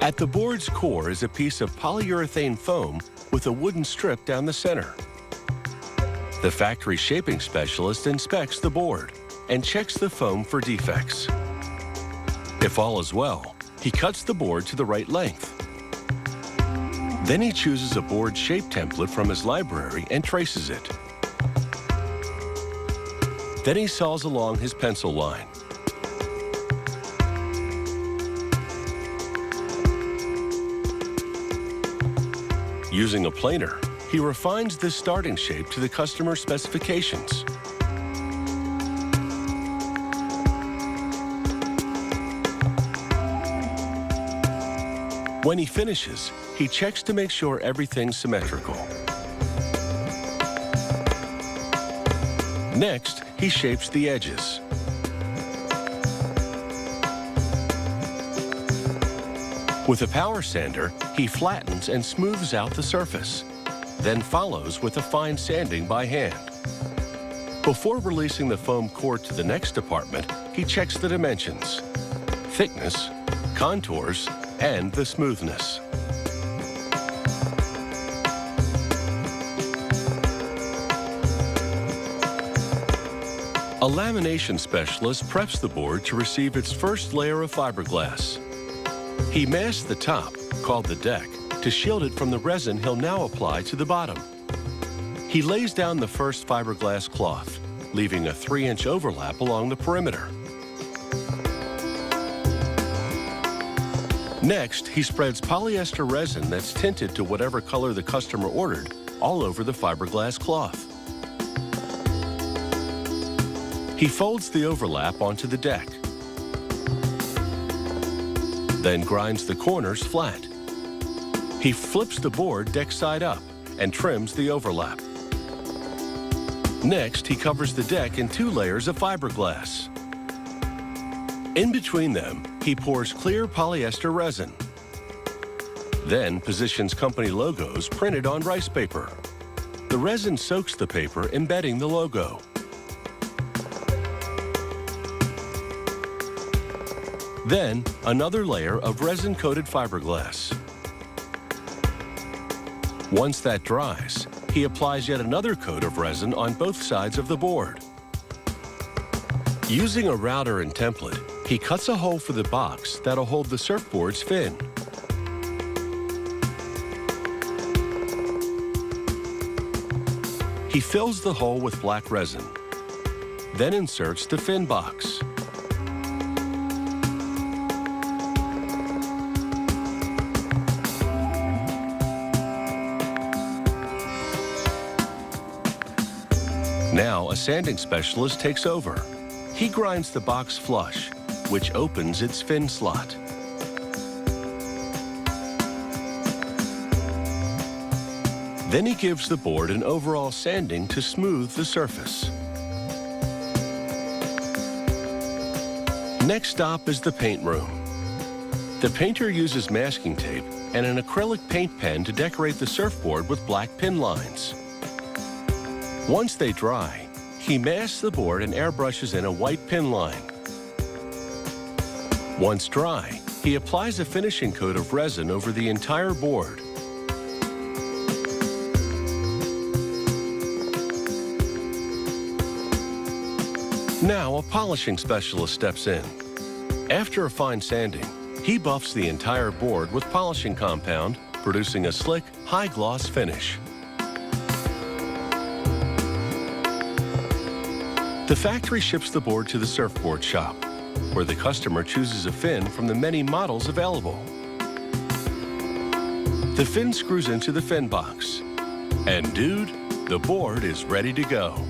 At the board's core is a piece of polyurethane foam with a wooden strip down the center. The factory shaping specialist inspects the board and checks the foam for defects. If all is well, he cuts the board to the right length. Then he chooses a board shape template from his library and traces it. Then he saws along his pencil line. Using a planer, he refines this starting shape to the customer's specifications. When he finishes, he checks to make sure everything's symmetrical. Next, he shapes the edges. With a power sander, he flattens and smooths out the surface, then follows with a fine sanding by hand. Before releasing the foam core to the next department, he checks the dimensions, thickness, contours, and the smoothness. A lamination specialist preps the board to receive its first layer of fiberglass. He masks the top, called the deck, to shield it from the resin he'll now apply to the bottom. He lays down the first fiberglass cloth, leaving a 3-inch overlap along the perimeter. Next, he spreads polyester resin that's tinted to whatever color the customer ordered all over the fiberglass cloth. He folds the overlap onto the deck, then grinds the corners flat. He flips the board deck side up and trims the overlap. Next, he covers the deck in 2 layers of fiberglass. In between them, he pours clear polyester resin, then positions company logos printed on rice paper. The resin soaks the paper, embedding the logo. Then, another layer of resin-coated fiberglass. Once that dries, he applies yet another coat of resin on both sides of the board. Using a router and template, he cuts a hole for the box that'll hold the surfboard's fin. He fills the hole with black resin, then inserts the fin box. Now, a sanding specialist takes over. He grinds the box flush, which opens its fin slot. Then he gives the board an overall sanding to smooth the surface. Next stop is the paint room. The painter uses masking tape and an acrylic paint pen to decorate the surfboard with black pin lines. Once they dry, he masks the board and airbrushes in a white pin line. Once dry, he applies a finishing coat of resin over the entire board. Now, a polishing specialist steps in. After a fine sanding, he buffs the entire board with polishing compound, producing a slick, high-gloss finish. The factory ships the board to the surfboard shop, where the customer chooses a fin from the many models available. The fin screws into the fin box. And dude, the board is ready to go.